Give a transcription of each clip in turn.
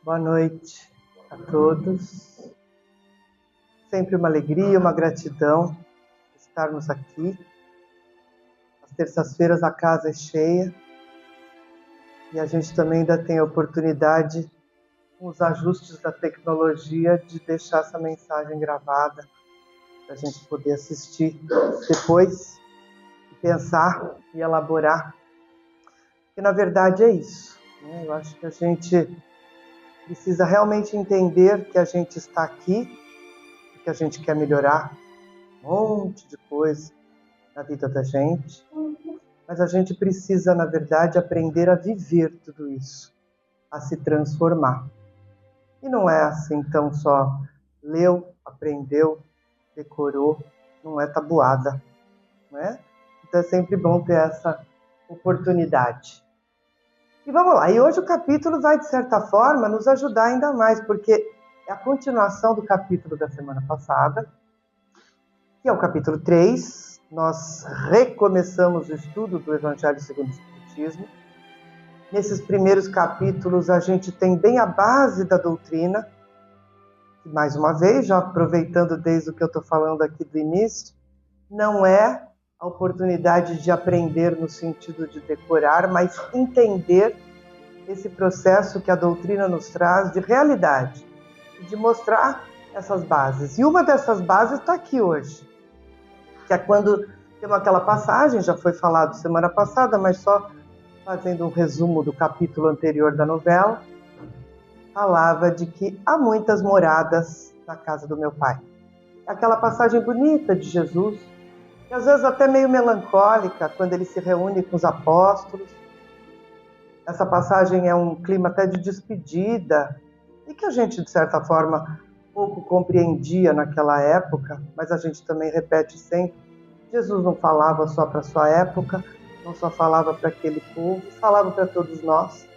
Boa noite a todos. Sempre uma alegria, uma gratidão estarmos aqui. Às terças-feiras a casa é cheia e a gente também ainda tem a oportunidade, com os ajustes da tecnologia, de deixar essa mensagem gravada para a gente poder assistir depois, pensar e elaborar. Porque na verdade é isso, né? Eu acho que a gente precisa realmente entender que a gente está aqui, que a gente quer melhorar um monte de coisa na vida da gente, mas a gente precisa, na verdade, aprender a viver tudo isso, a se transformar. E não é assim tão só leu, aprendeu, decorou, não é tabuada, não é? Então é sempre bom ter essa oportunidade. E vamos lá, e hoje o capítulo vai, de certa forma, nos ajudar ainda mais, porque é a continuação do capítulo da semana passada, que é o capítulo 3. Nós recomeçamos o estudo do Evangelho segundo o Espiritismo. Nesses primeiros capítulos, a gente tem bem a base da doutrina, que, mais uma vez, já aproveitando desde o que eu estou falando aqui do início, não é a oportunidade de aprender no sentido de decorar, mas entender esse processo que a doutrina nos traz de realidade, de mostrar essas bases. E uma dessas bases está aqui hoje, que é quando temos aquela passagem, já foi falado semana passada, mas só fazendo um resumo do capítulo anterior da novela, falava de que há muitas moradas na casa do meu Pai. Aquela passagem bonita de Jesus, que às vezes até meio melancólica, quando ele se reúne com os apóstolos. Essa passagem é um clima até de despedida, e que a gente, de certa forma, pouco compreendia naquela época, mas a gente também repete sempre. Jesus não falava só para a sua época, não só falava para aquele povo, falava para todos nós,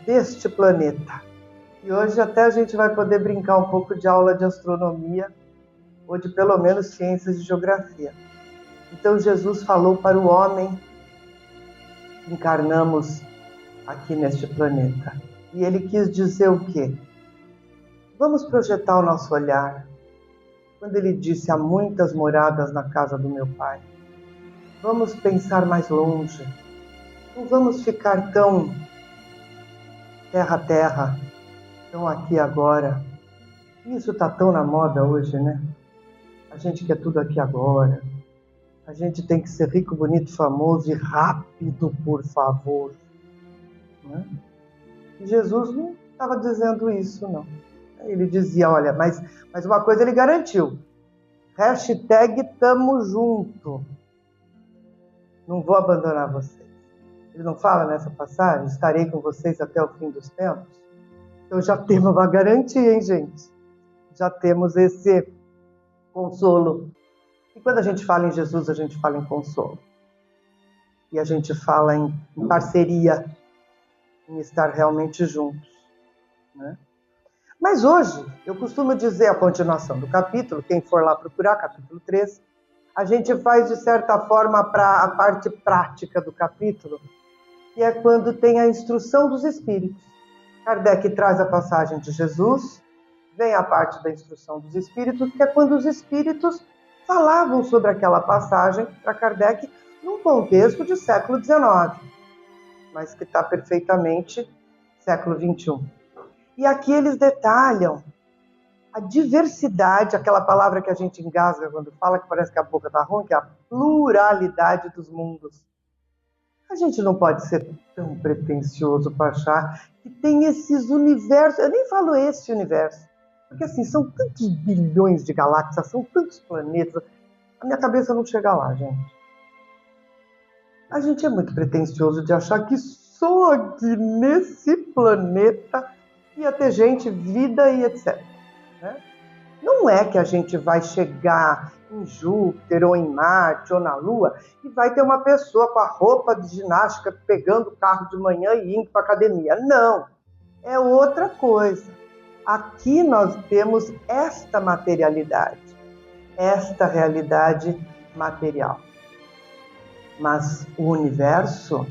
deste planeta. E hoje até a gente vai poder brincar um pouco de aula de astronomia, ou de pelo menos ciências de geografia. Então Jesus falou para o homem que encarnamos aqui neste planeta. E ele quis dizer o quê? Vamos projetar o nosso olhar. Quando ele disse, há muitas moradas na casa do meu Pai. Vamos pensar mais longe. Não vamos ficar tão terra a terra, tão aqui agora. Isso está tão na moda hoje, né? A gente quer tudo aqui agora. A gente tem que ser rico, bonito, famoso e rápido, por favor. Né? E Jesus não estava dizendo isso, não. Ele dizia, olha, mas uma coisa ele garantiu. Hashtag tamo junto. Não vou abandonar vocês. Ele não fala nessa passagem, estarei com vocês até o fim dos tempos? Então já temos uma garantia, hein, gente? Já temos esse consolo. E quando a gente fala em Jesus, a gente fala em consolo. E a gente fala em parceria, em estar realmente juntos, né? Mas hoje, eu costumo dizer a continuação do capítulo, quem for lá procurar, capítulo 3, a gente faz de certa forma para a parte prática do capítulo, que é quando tem a instrução dos espíritos. Kardec traz a passagem de Jesus, vem a parte da instrução dos espíritos, que é quando os espíritos falavam sobre aquela passagem para Kardec num contexto de século XIX, mas que está perfeitamente século XXI. E aqui eles detalham a diversidade, aquela palavra que a gente engasga quando fala, que parece que a boca está ruim, que é a pluralidade dos mundos. A gente não pode ser tão pretensioso para achar que tem esses universos, eu nem falo esse universo, porque assim, são tantos bilhões de galáxias, são tantos planetas, a minha cabeça não chega lá, gente. A gente é muito pretensioso de achar que só aqui nesse planeta ia ter gente, vida e etc. Né? Não é que a gente vai chegar em Júpiter ou em Marte ou na Lua e vai ter uma pessoa com a roupa de ginástica pegando o carro de manhã e indo para a academia. Não, é outra coisa. Aqui nós temos esta materialidade, esta realidade material. Mas o universo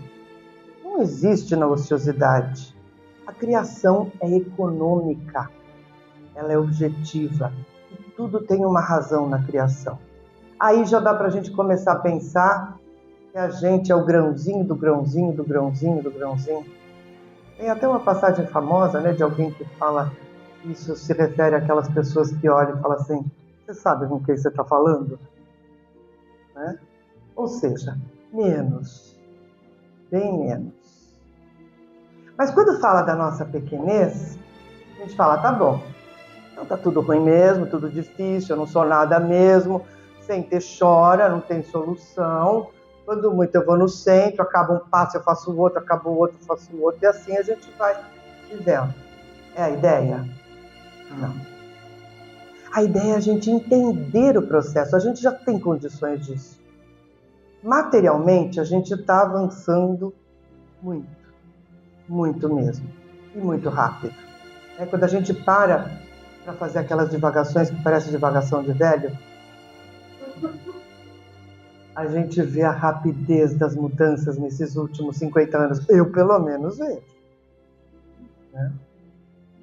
não existe na ociosidade. A criação é econômica, ela é objetiva. E tudo tem uma razão na criação. Aí já dá para a gente começar a pensar que a gente é o grãozinho do grãozinho do grãozinho do grãozinho. Tem até uma passagem famosa, né, de alguém que fala, isso se refere àquelas pessoas que olham e falam assim, você sabe com quem você está falando? Né? Ou seja, menos, bem menos. Mas quando fala da nossa pequenez, a gente fala, tá bom, então tá tudo ruim mesmo, tudo difícil, eu não sou nada mesmo, sem ter chora, não tem solução, quando muito eu vou no centro, acaba um passo, eu faço o outro, acaba o outro, eu faço o outro, e assim a gente vai vivendo. É a ideia? Não. A ideia é a gente entender o processo, a gente já tem condições disso. Materialmente, a gente está avançando muito, muito mesmo, e muito rápido. Quando a gente para fazer aquelas divagações que parecem divagação de velho, a gente vê a rapidez das mudanças nesses últimos 50 anos. Eu, pelo menos, vejo. Né?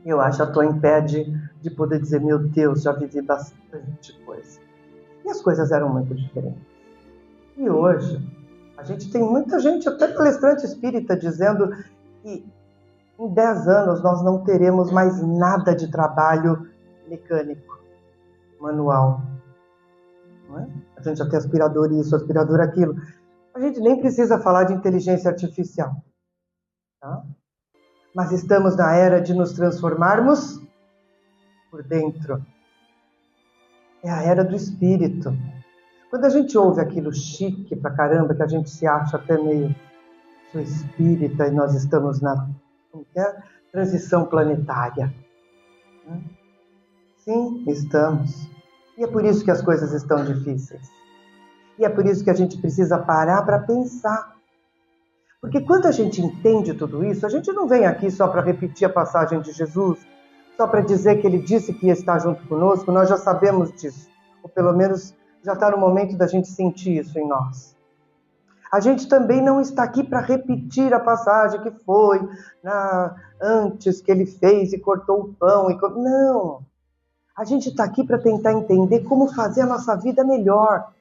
Eu acho que estou em pé de poder dizer, meu Deus, já vivi bastante coisa. E as coisas eram muito diferentes. E hoje, a gente tem muita gente, até palestrante espírita, dizendo que em 10 anos nós não teremos mais nada de trabalho mecânico, manual. Não é? A gente já tem aspirador isso, aspirador aquilo. A gente nem precisa falar de inteligência artificial. Tá? Mas estamos na era de nos transformarmos por dentro. É a era do espírito. Quando a gente ouve aquilo chique pra caramba, que a gente se acha até meio sou espírita e nós estamos na transição planetária. Sim, estamos. E é por isso que as coisas estão difíceis. E é por isso que a gente precisa parar para pensar. Porque quando a gente entende tudo isso, a gente não vem aqui só para repetir a passagem de Jesus, só para dizer que ele disse que ia estar junto conosco, nós já sabemos disso. Ou pelo menos já está no momento da gente sentir isso em nós. A gente também não está aqui para repetir a passagem que foi antes que ele fez e cortou o pão. Não. A gente está aqui para tentar entender como fazer a nossa vida melhor,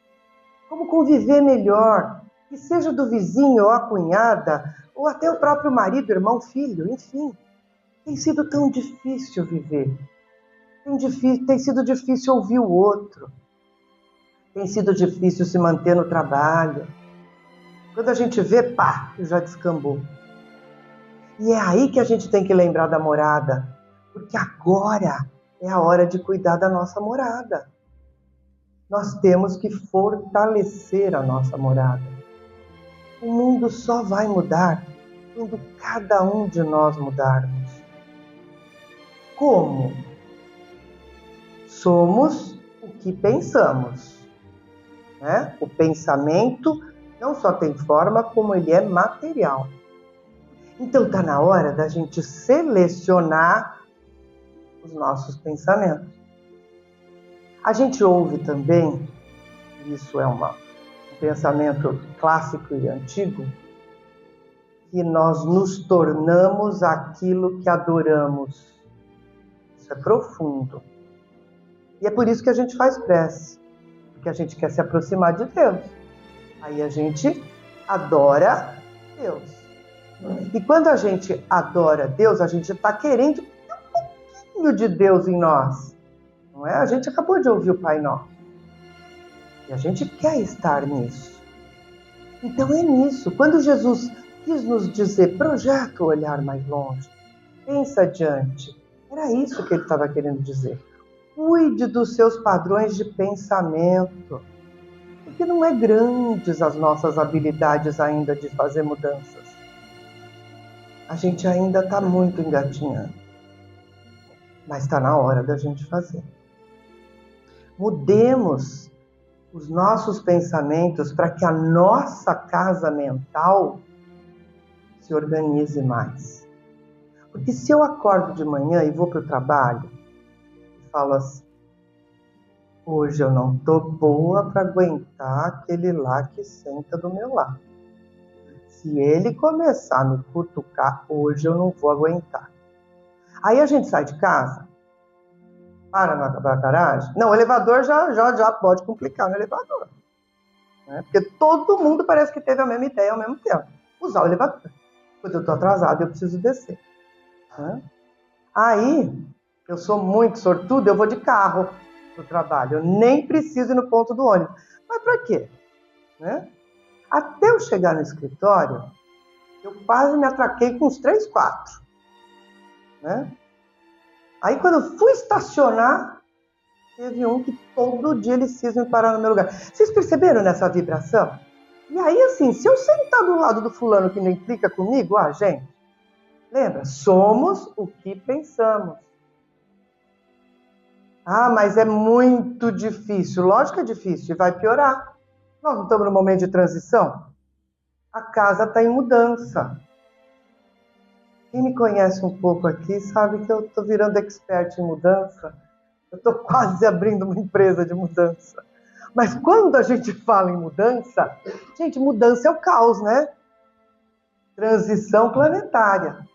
como conviver melhor, que seja do vizinho ou a cunhada, ou até o próprio marido, irmão, filho, enfim. Tem sido tão difícil viver. Tem sido difícil ouvir o outro. Tem sido difícil se manter no trabalho. Quando a gente vê, pá, já descambou. E é aí que a gente tem que lembrar da morada, porque agora é a hora de cuidar da nossa morada. Nós temos que fortalecer a nossa morada. O mundo só vai mudar quando cada um de nós mudarmos. Como? Somos o que pensamos. Né? O pensamento não só tem forma, como ele é material. Então está na hora da gente selecionar os nossos pensamentos. A gente ouve também, isso é um pensamento clássico e antigo, que nós nos tornamos aquilo que adoramos. Isso é profundo. E é por isso que a gente faz prece, porque a gente quer se aproximar de Deus. Aí a gente adora Deus. E quando a gente adora Deus, a gente está querendo um pouquinho de Deus em nós. Não é? A gente acabou de ouvir o Pai Nosso. E a gente quer estar nisso. Então é nisso. Quando Jesus quis nos dizer, projeta o olhar mais longe, pensa adiante. Era isso que ele estava querendo dizer. Cuide dos seus padrões de pensamento. Porque não é grandes as nossas habilidades ainda de fazer mudanças. A gente ainda está muito engatinhando. Mas está na hora da gente fazer. Mudemos os nossos pensamentos para que a nossa casa mental se organize mais. Porque se eu acordo de manhã e vou para o trabalho e falo assim, hoje eu não estou boa para aguentar aquele lá que senta do meu lado. Se ele começar a me cutucar, hoje eu não vou aguentar. Aí a gente sai de casa, para na garagem. Não, o elevador já pode complicar no elevador. Né? Porque todo mundo parece que teve a mesma ideia ao mesmo tempo. Usar o elevador. Quando eu estou atrasado, eu preciso descer. Né? Aí, eu sou muito sortuda, eu vou de carro para o trabalho. Eu nem preciso ir no ponto do ônibus. Mas para quê? Né? Até eu chegar no escritório, eu quase me atraquei com uns 3, 4. Né? Aí, quando eu fui estacionar, teve um que todo dia ele cisma em parar no meu lugar. Vocês perceberam nessa vibração? E aí, assim, se eu sentar do lado do fulano que não implica comigo, gente, lembra? Somos o que pensamos. Ah, mas é muito difícil. Lógico que é difícil e vai piorar. Nós não estamos no momento de transição? A casa está em mudança. Quem me conhece um pouco aqui sabe que eu estou virando expert em mudança. Eu estou quase abrindo uma empresa de mudança. Mas quando a gente fala em mudança, gente, mudança é o caos, né? Transição planetária.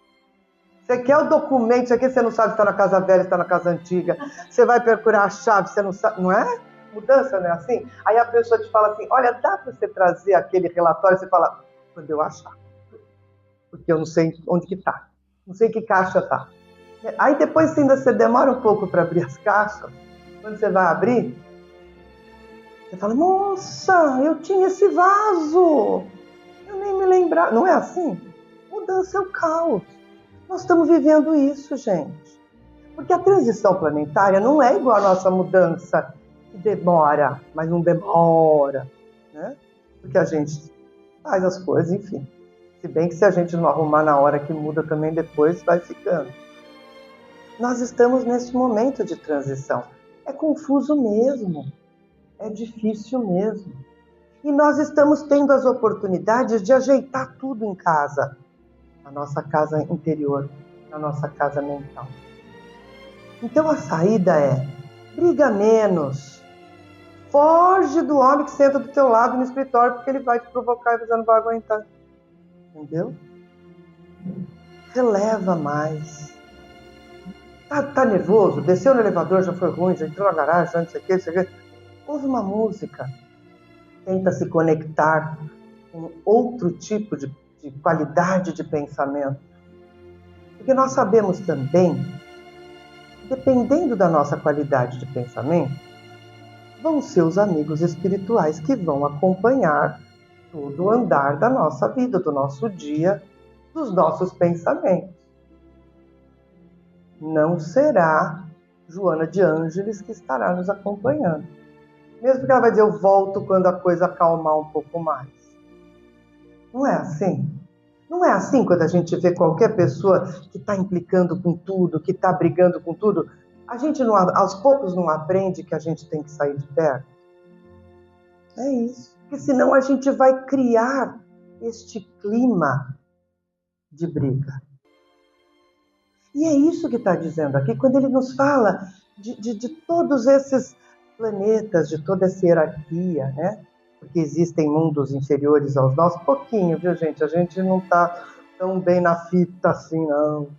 Você quer o documento, você não sabe se está na casa velha, se está na casa antiga. Você vai procurar a chave, você não sabe, não é? Mudança, não é assim? Aí a pessoa te fala assim, olha, dá para você trazer aquele relatório? Você fala, quando eu achar. Porque eu não sei onde que está. Não sei que caixa está. Aí depois ainda você demora um pouco para abrir as caixas. Quando você vai abrir, você fala, nossa, eu tinha esse vaso. Eu nem me lembrava. Não é assim? Mudança é o caos. Nós estamos vivendo isso, gente. Porque a transição planetária não é igual a nossa mudança, que demora, mas não demora. Né? Porque a gente faz as coisas, enfim. Se bem que se a gente não arrumar na hora que muda também, depois vai ficando. Nós estamos nesse momento de transição. É confuso mesmo. É difícil mesmo. E nós estamos tendo as oportunidades de ajeitar tudo em casa. Na nossa casa interior, na nossa casa mental. Então a saída é, briga menos. Foge do homem que senta do teu lado no escritório, porque ele vai te provocar e você não vai aguentar. Entendeu? Releva mais. Tá nervoso? Desceu no elevador, já foi ruim, já entrou na garagem, já não sei o que. Ouve uma música. Tenta se conectar com outro tipo de qualidade de pensamento. Porque nós sabemos também, dependendo da nossa qualidade de pensamento, vão ser os amigos espirituais que vão acompanhar todo o andar da nossa vida, do nosso dia, dos nossos pensamentos. Não será Joana de Ângeles que estará nos acompanhando. Mesmo que ela vai dizer, eu volto quando a coisa acalmar um pouco mais. Não é assim? Não é assim quando a gente vê qualquer pessoa que está implicando com tudo, que está brigando com tudo, a gente não, aos poucos não aprende que a gente tem que sair de perto? É isso. Porque senão a gente vai criar este clima de briga. E é isso que está dizendo aqui, quando ele nos fala de todos esses planetas, de toda essa hierarquia, né? Porque existem mundos inferiores aos nossos, pouquinho, viu, gente? A gente não está tão bem na fita assim, não.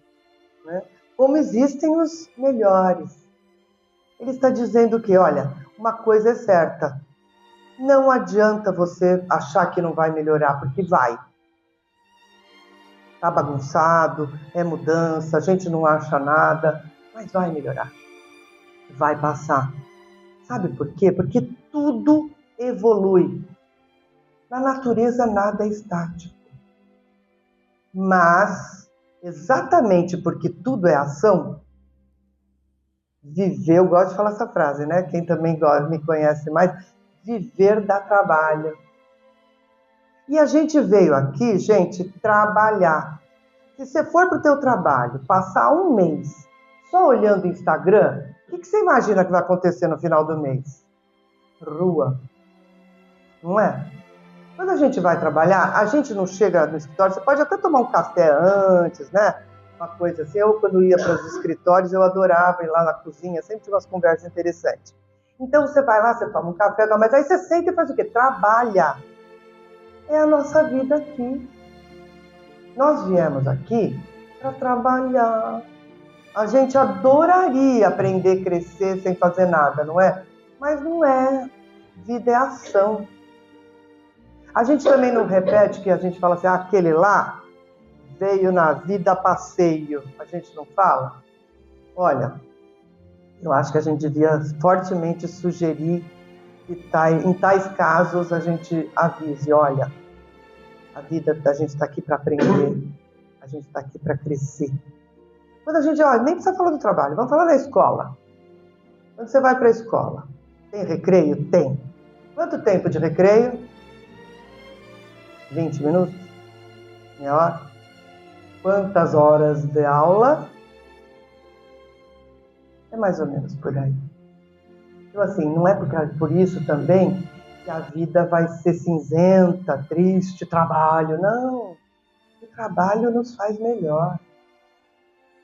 Né? Como existem os melhores. Ele está dizendo que, olha, uma coisa é certa, não adianta você achar que não vai melhorar, porque vai. Está bagunçado, é mudança, a gente não acha nada, mas vai melhorar. Vai passar. Sabe por quê? Porque tudo evolui. Na natureza nada é estático. Mas, exatamente porque tudo é ação, viver, eu gosto de falar essa frase, né? Quem também me conhece mais, viver dá trabalho. E a gente veio aqui, gente, trabalhar. Se você for para o teu trabalho, passar um mês só olhando o Instagram, o que você imagina que vai acontecer no final do mês? Rua. Não é? Quando a gente vai trabalhar, a gente não chega no escritório, você pode até tomar um café antes, né? Uma coisa assim. Eu, quando ia para os escritórios, eu adorava ir lá na cozinha, sempre tinha umas conversas interessantes. Então, você vai lá, você toma um café, mas aí você senta e faz o quê? Trabalha. É a nossa vida aqui. Nós viemos aqui para trabalhar. A gente adoraria aprender a crescer sem fazer nada, não é? Mas não é. Vida é ação. A gente também não repete que a gente fala assim, aquele lá veio na vida a passeio. A gente não fala? Olha, eu acho que a gente devia fortemente sugerir que em tais casos a gente avise, olha, a vida da gente está aqui para aprender, a gente está aqui para crescer. Quando a gente, olha, nem precisa falar do trabalho, vamos falar da escola. Quando você vai para a escola, tem recreio? Tem. Quanto tempo de recreio? 20 minutos? Meia hora? Quantas horas de aula? É mais ou menos por aí. Então, assim, não é por isso também que a vida vai ser cinzenta, triste, trabalho. Não, o trabalho nos faz melhor.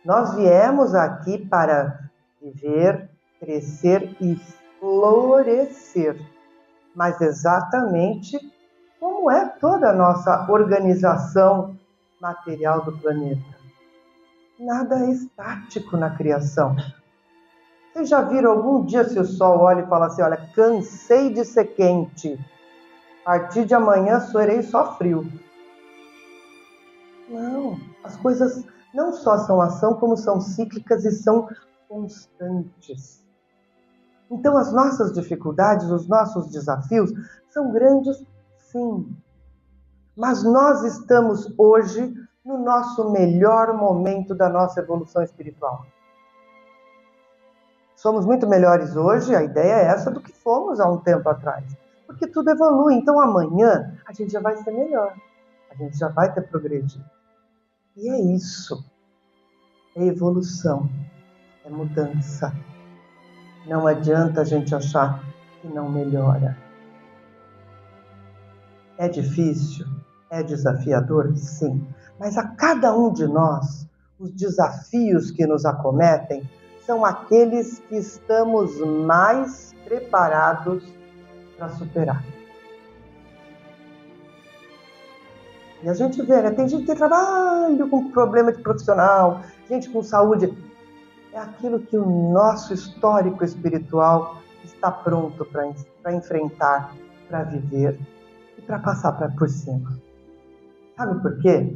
Nós viemos aqui para viver, crescer e florescer. Mas exatamente como é toda a nossa organização material do planeta. Nada é estático na criação. Vocês já viram algum dia se o sol olha e fala assim, olha, cansei de ser quente, a partir de amanhã serei só frio? Não, as coisas não só são ação, como são cíclicas e são constantes. Então as nossas dificuldades, os nossos desafios são grandes, sim. Mas nós estamos hoje no nosso melhor momento da nossa evolução espiritual. Somos muito melhores hoje, a ideia é essa, do que fomos há um tempo atrás. Porque tudo evolui, então amanhã a gente já vai ser melhor, a gente já vai ter progredido. E é isso, é evolução, é mudança. Não adianta a gente achar que não melhora. É difícil? É desafiador? Sim. Mas a cada um de nós, os desafios que nos acometem são aqueles que estamos mais preparados para superar. E a gente vê, né? Tem gente que tem trabalho com problema de profissional, gente com saúde. É aquilo que o nosso histórico espiritual está pronto para enfrentar, para viver e para passar por cima. Sabe por quê?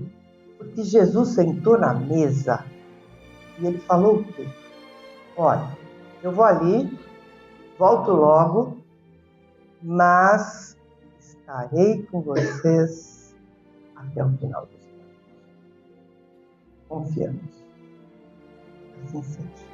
Porque Jesus sentou na mesa e ele falou o quê? Olha, eu vou ali, volto logo, mas estarei com vocês até o final dos tempos. Confiamos. Assim seja.